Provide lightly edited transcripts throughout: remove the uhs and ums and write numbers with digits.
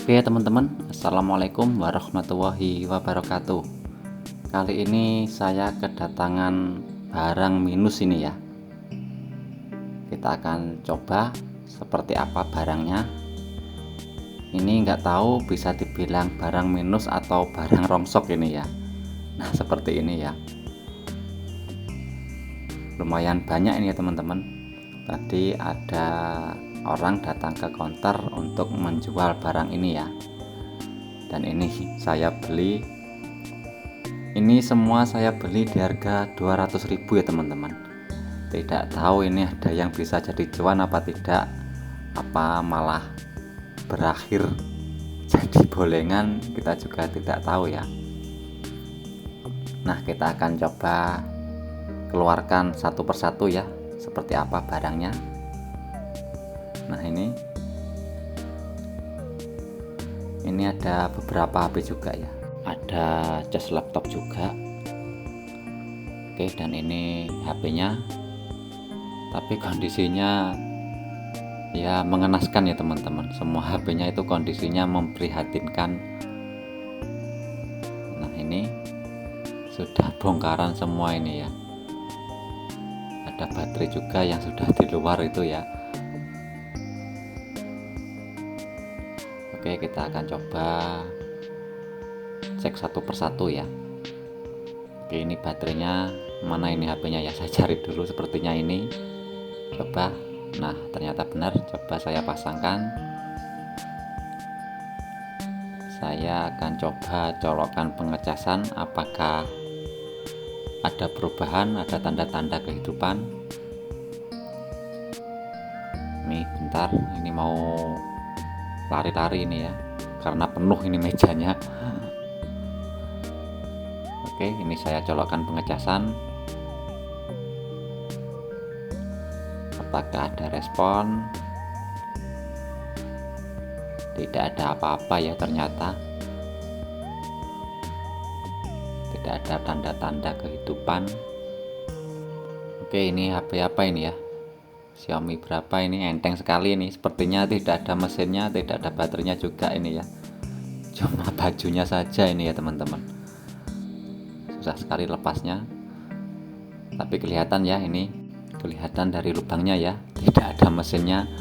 Oke teman-teman, Assalamualaikum warahmatullahi wabarakatuh. Kali ini saya kedatangan barang minus ini ya. Kita akan coba seperti apa barangnya. Ini nggak tahu bisa dibilang barang minus atau barang rongsok ini ya. Nah seperti ini ya. Lumayan banyak ini ya teman-teman. Tadi ada orang datang ke counter untuk menjual barang ini ya. Dan ini saya beli, ini semua saya beli di harga 200.000 ya teman-teman. Tidak tahu ini ada yang bisa jadi cuan apa tidak, apa malah berakhir jadi bolengan, kita juga tidak tahu ya. Nah kita akan coba keluarkan satu persatu ya, seperti apa barangnya. Nah ini ada beberapa HP juga ya, ada cas laptop juga. Oke, dan ini HP-nya, tapi kondisinya ya mengenaskan ya teman-teman. Semua HP-nya itu kondisinya memprihatinkan. Nah ini sudah bongkaran semua ini ya, ada baterai juga yang sudah di luar itu ya. Oke, kita akan coba cek satu persatu ya. Oke, ini baterainya, mana ini HP-nya ya, saya cari dulu. Sepertinya ini, coba. Nah ternyata benar, coba saya pasangkan. Saya akan coba colokkan pengecasan, apakah ada perubahan, ada tanda-tanda kehidupan. Nih bentar, ini mau lari-lari ini ya, karena penuh ini mejanya. Oke, ini saya colokkan pengecasan. Apakah ada respon? Tidak ada apa-apa ya, ternyata tidak ada tanda-tanda kehidupan. Oke, ini HP apa ini ya, Xiaomi berapa ini, enteng sekali ini. Sepertinya tidak ada mesinnya, tidak ada baterainya juga ini ya, cuma bajunya saja ini ya teman-teman. Susah sekali lepasnya, tapi kelihatan ya, ini kelihatan dari lubangnya ya, tidak ada mesinnya.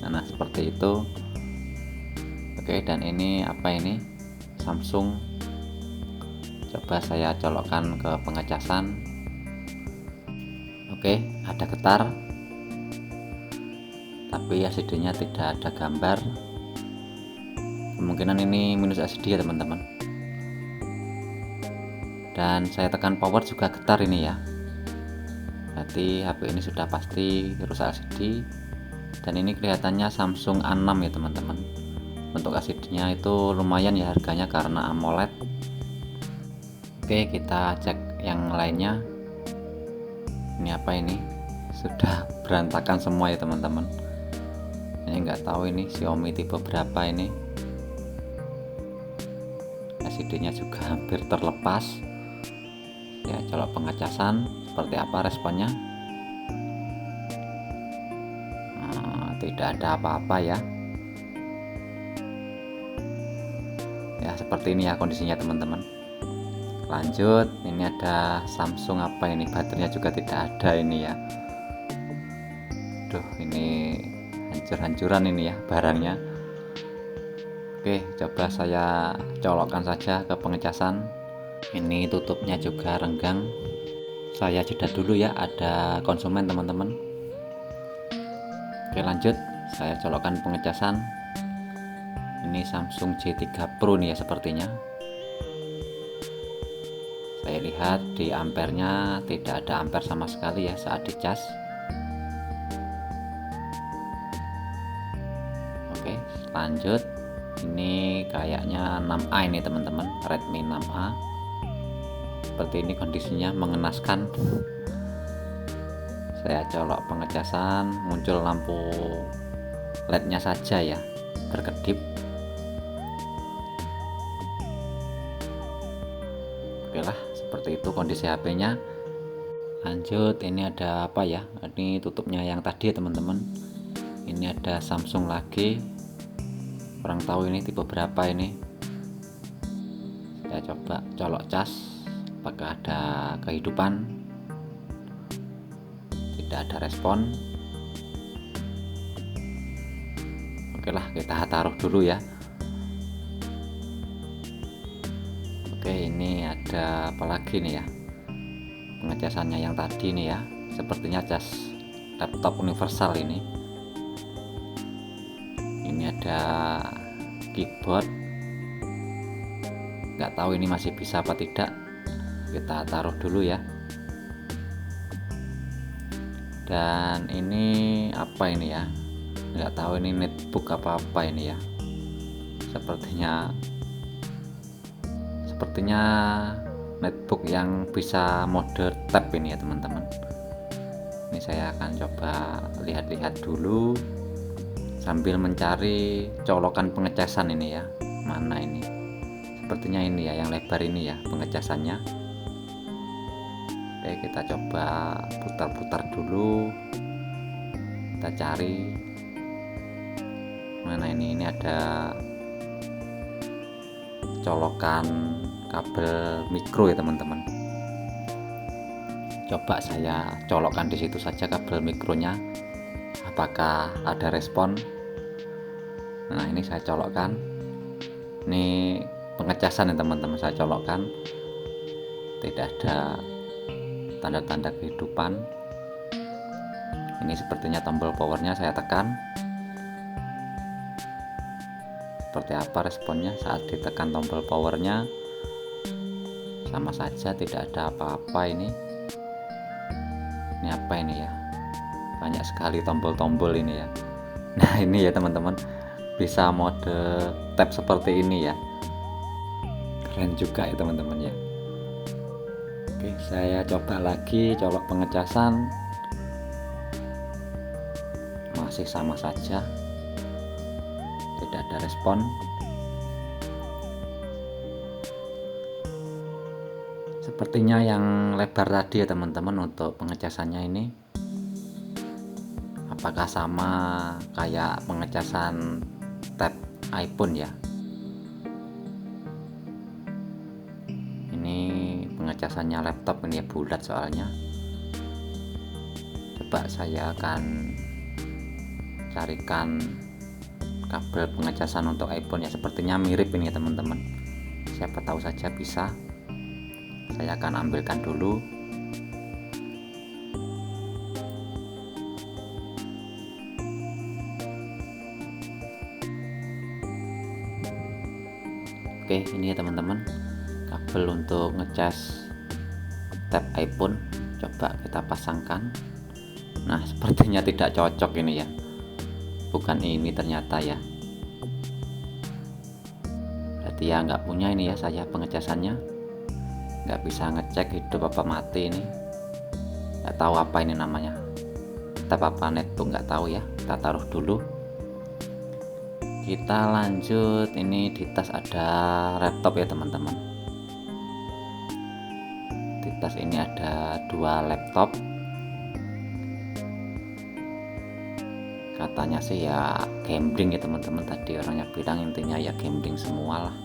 Nah seperti itu. Oke, dan ini apa ini, Samsung. Coba saya colokkan ke pengecasan. Oke, ada getar, tapi LCD-nya tidak ada gambar. Kemungkinan ini minus LCD ya teman-teman. Dan saya tekan power juga getar ini ya, berarti HP ini sudah pasti rusak LCD. Dan ini kelihatannya Samsung A6 ya teman-teman. Untuk LCD-nya itu lumayan ya harganya karena AMOLED. Oke, kita cek yang lainnya. Ini apa ini, sudah berantakan semua ya teman-teman. Ini nggak tahu ini Xiaomi tipe berapa ini. LCD-nya juga hampir terlepas ya. Colok pengecasan, seperti apa responnya? Tidak ada apa-apa ya. Ya seperti ini ya kondisinya teman-teman. Lanjut, ini ada Samsung apa ini, baterainya juga tidak ada ini ya. Duh, ini hancur-hancuran ini ya barangnya. Oke, coba saya colokkan saja ke pengecasan. Ini tutupnya juga renggang. Saya jeda dulu ya, ada konsumen teman-teman. Oke lanjut, saya colokkan pengecasan. Ini Samsung J3 Pro nih ya sepertinya. Saya lihat di ampernya tidak ada ampere sama sekali ya saat dicas. Oke lanjut, ini kayaknya 6A ini teman-teman, Redmi 6A. Seperti ini kondisinya, mengenaskan. Saya colok pengecasan, muncul lampu LED-nya saja ya, berkedip. Oke lah, seperti itu kondisi HP-nya. Lanjut, ini ada apa ya, ini tutupnya yang tadi ya teman-teman. Ini ada Samsung lagi. kurang tahu ini tipe berapa ini. Saya coba colok cas, apakah ada kehidupan. Tidak ada respon. Oke lah, kita taruh dulu ya. Oke, ini ada apa lagi nih ya, pengecasannya yang tadi nih ya, sepertinya cas laptop universal ini ada keyboard, nggak tahu ini masih bisa apa tidak, kita taruh dulu ya. Dan ini apa ini ya, nggak tahu ini netbook apa ini ya, sepertinya netbook yang bisa mode tab ini ya teman-teman. Ini saya akan coba lihat-lihat dulu sambil mencari colokan pengecasan ini ya, mana ini, sepertinya ini ya yang lebar ini ya pengecasannya. Oke, kita coba putar-putar dulu, kita cari mana ini ada colokan kabel mikro ya teman-teman. Coba saya colokkan di situ saja kabel mikronya, apakah ada respon. Nah, ini saya colokkan, ini pengecasan ya teman-teman, saya colokkan, tidak ada tanda-tanda kehidupan. Ini sepertinya tombol powernya saya tekan, seperti apa responnya saat ditekan tombol powernya. Sama saja, tidak ada apa-apa. Ini apa ini ya, banyak sekali tombol-tombol ini ya. Nah, ini ya teman-teman, bisa mode tab seperti ini ya, keren juga ya teman-teman ya. Oke, saya coba lagi colok pengecasan, masih sama saja, tidak ada respon. Sepertinya yang lebar tadi ya teman-teman untuk pengecasannya ini, apakah sama kayak pengecasan tab iPhone ya. Ini pengecasannya laptop ini ya, bulat soalnya. Coba saya akan carikan kabel pengecasan untuk iPhone ya, sepertinya mirip ini ya teman-teman, siapa tahu saja bisa. Saya akan ambilkan dulu. Oke, ini ya teman-teman, kabel untuk ngecas tab iPhone. Coba kita pasangkan. Nah, sepertinya tidak cocok ini ya, bukan ini ternyata ya. Berarti ya nggak punya ini ya saya pengecasannya, nggak bisa ngecek hidup apa mati ini, nggak tahu apa ini namanya, tab apa netbook nggak tahu ya. Kita taruh dulu, kita lanjut. Ini di tas ada laptop ya teman-teman, di tas ini ada 2 laptop. Katanya sih ya gambling ya teman-teman, tadi orangnya bilang, intinya ya gambling semua lah,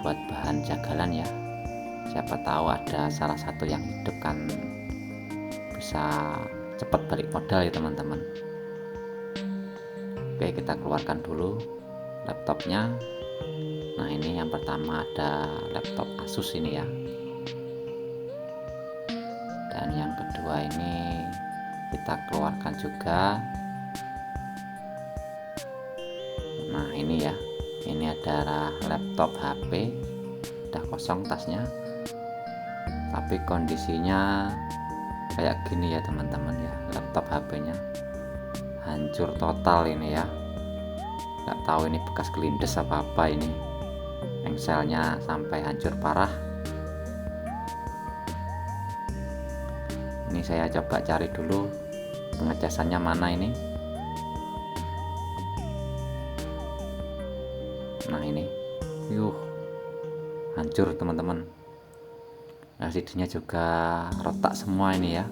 buat bahan jagalan ya. Siapa tahu ada salah satu yang hidup kan, bisa cepat balik modal ya teman-teman. Oke, kita keluarkan dulu laptopnya. Nah, ini yang pertama ada laptop Asus ini ya, dan yang kedua ini kita keluarkan juga. Nah, ini ya, ini adalah laptop HP, udah kosong tasnya, tapi kondisinya kayak gini ya teman-teman ya. Laptop HP-nya hancur total ini ya, nggak tahu ini bekas kelindes apa ini, engselnya sampai hancur parah. Ini saya coba cari dulu pengecasannya mana ini. Nah, ini hancur teman-teman. LCD-nya juga retak semua ini ya.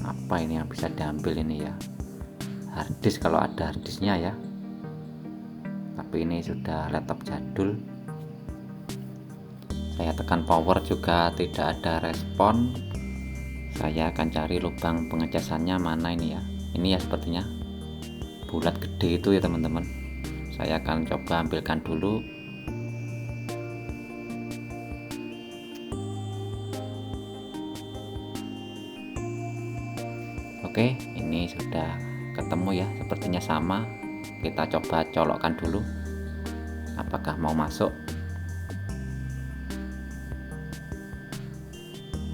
Apa ini yang bisa diambil ini ya, harddisk, kalau ada harddisknya ya. tapi ini sudah laptop jadul. Saya tekan power juga tidak ada respon. Saya akan cari lubang pengecasannya mana ini ya. Ini ya sepertinya bulat gede itu ya teman-teman. Saya akan coba ambilkan dulu. Oke, ini sudah ketemu ya, sepertinya sama. Kita coba colokkan dulu, apakah mau masuk.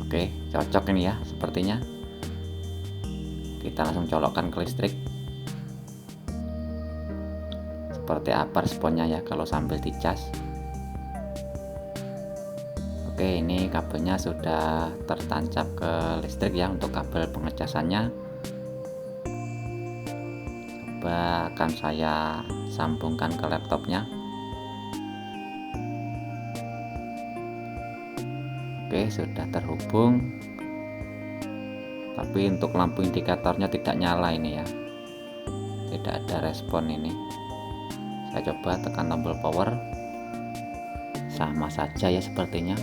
Oke, cocok ini ya sepertinya. Kita langsung colokkan ke listrik. Seperti apa responnya ya kalau sambil dicas. Oke, ini kabelnya sudah tertancap ke listrik ya untuk kabel pengecasannya. Coba akan saya sambungkan ke laptopnya. Oke, sudah terhubung. Tapi untuk lampu indikatornya tidak nyala ini ya. Tidak ada respon ini. Saya coba tekan tombol power. Sama saja ya sepertinya.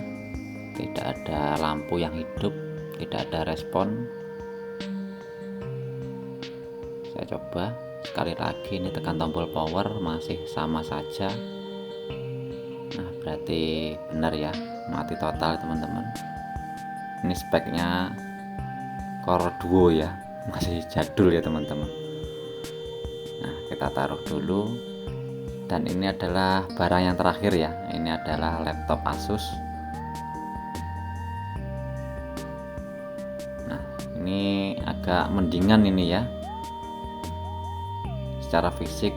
Tidak ada lampu yang hidup, tidak ada respon. Saya coba sekali lagi, ini tekan tombol power, masih sama saja. Nah, berarti benar ya, mati total teman-teman. Ini speknya Core Duo ya, masih jadul ya teman-teman. Nah, kita taruh dulu. Dan ini adalah barang yang terakhir ya. Ini adalah laptop Asus. Ini agak mendingan ini ya, secara fisik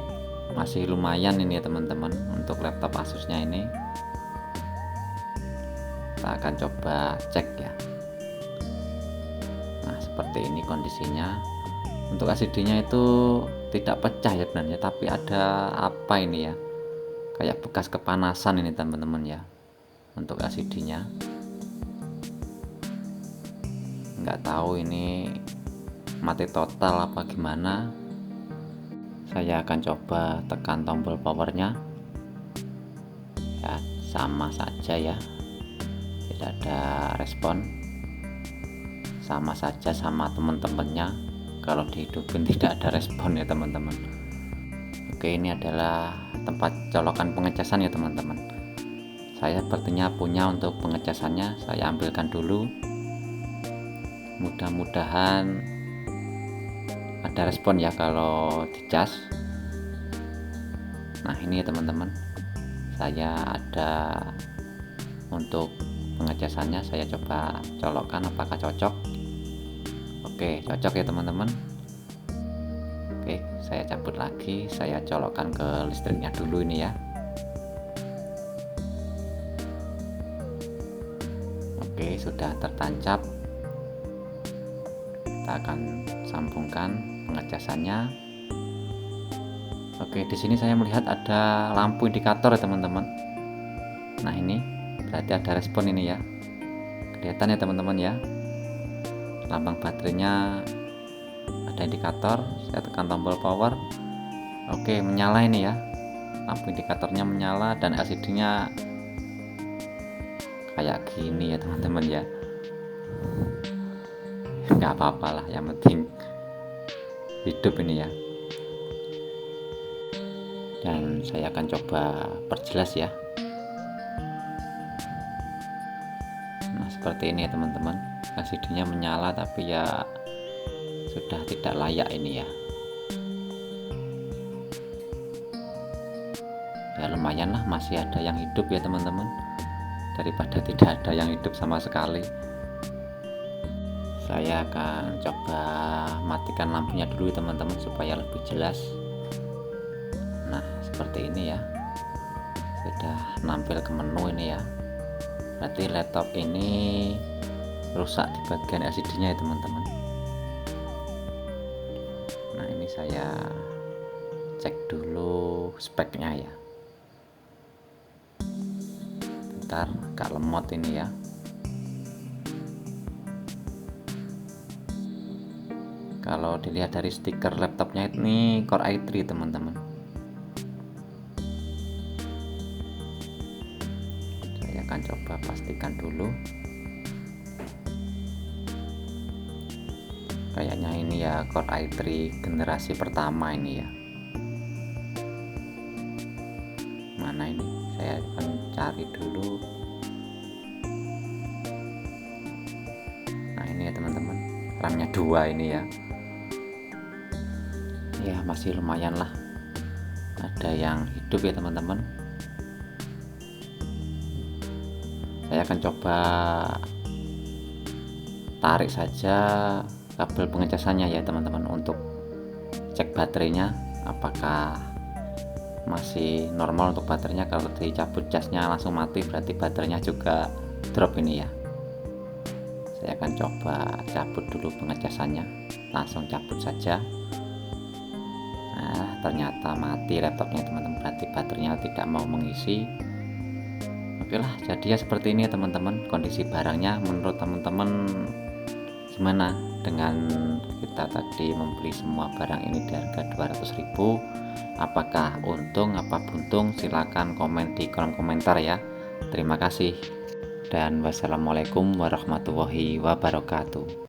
masih lumayan ini ya teman-teman untuk laptop Asusnya ini. Kita akan coba cek ya. Nah, seperti ini kondisinya. Untuk LCD-nya itu tidak pecah ya sebenarnya, tapi ada apa ini ya, kayak bekas kepanasan ini teman-teman ya untuk LCD-nya. Nggak tahu ini mati total apa gimana. Saya akan coba tekan tombol powernya ya, sama saja ya, tidak ada respon. Sama saja sama teman-temannya, kalau dihidupin tidak ada respon ya teman-teman. Oke, ini adalah tempat colokan pengecasan ya teman-teman. Saya sepertinya punya untuk pengecasannya, saya ambilkan dulu. Mudah-mudahan ada respon ya kalau dicas. Nah, ini ya teman-teman, saya ada untuk pengecasannya. Saya coba colokkan apakah cocok. Oke, cocok ya teman-teman. Oke, saya cabut lagi, saya colokkan ke listriknya dulu ini ya. Oke, sudah tertancap. Kita akan sambungkan pengecasannya. Oke, di sini saya melihat ada lampu indikator ya teman-teman. Nah, ini berarti ada respon ini ya. Kelihatan ya teman-teman ya. Lambang baterainya ada indikator. Saya tekan tombol power. Oke, menyala ini ya. Lampu indikatornya menyala dan LCD-nya kayak gini ya teman-teman ya. Nggak apa-apa lah, yang penting hidup ini ya. Dan saya akan coba perjelas ya. Nah, seperti ini ya teman-teman, LCD-nya menyala tapi ya sudah tidak layak ini ya. Ya lumayan lah, masih ada yang hidup ya teman-teman, daripada tidak ada yang hidup sama sekali. Saya akan coba matikan lampunya dulu teman-teman supaya lebih jelas. Nah, seperti ini ya, sudah nampil ke menu ini ya. Berarti laptop ini rusak di bagian LCD-nya ya teman-teman. Nah, ini saya cek dulu speknya ya. Bentar, agak lemot ini ya. Kalau dilihat dari stiker laptopnya ini Core i3 teman-teman. akan coba pastikan dulu. Kayaknya ini ya Core i3 generasi pertama ini ya. Mana ini? Saya akan cari dulu. Nah ini ya teman-teman, RAM-nya 2 ini ya. Ya masih lumayan lah, ada yang hidup ya teman-teman. Saya akan coba tarik saja kabel pengecasannya ya teman-teman, untuk cek baterainya apakah masih normal untuk baterainya. Kalau dicabut casnya langsung mati, berarti baterainya juga drop ini ya. Saya akan coba cabut dulu pengecasannya, langsung cabut saja. Nah ternyata mati laptopnya teman-teman, berarti baterainya tidak mau mengisi. Oke lah, jadi ya seperti ini ya teman-teman kondisi barangnya. Menurut teman-teman gimana dengan kita tadi membeli semua barang ini di harga 200.000? Apakah untung apa buntung? Silahkan komen di kolom komentar ya. Terima kasih dan wassalamualaikum warahmatullahi wabarakatuh.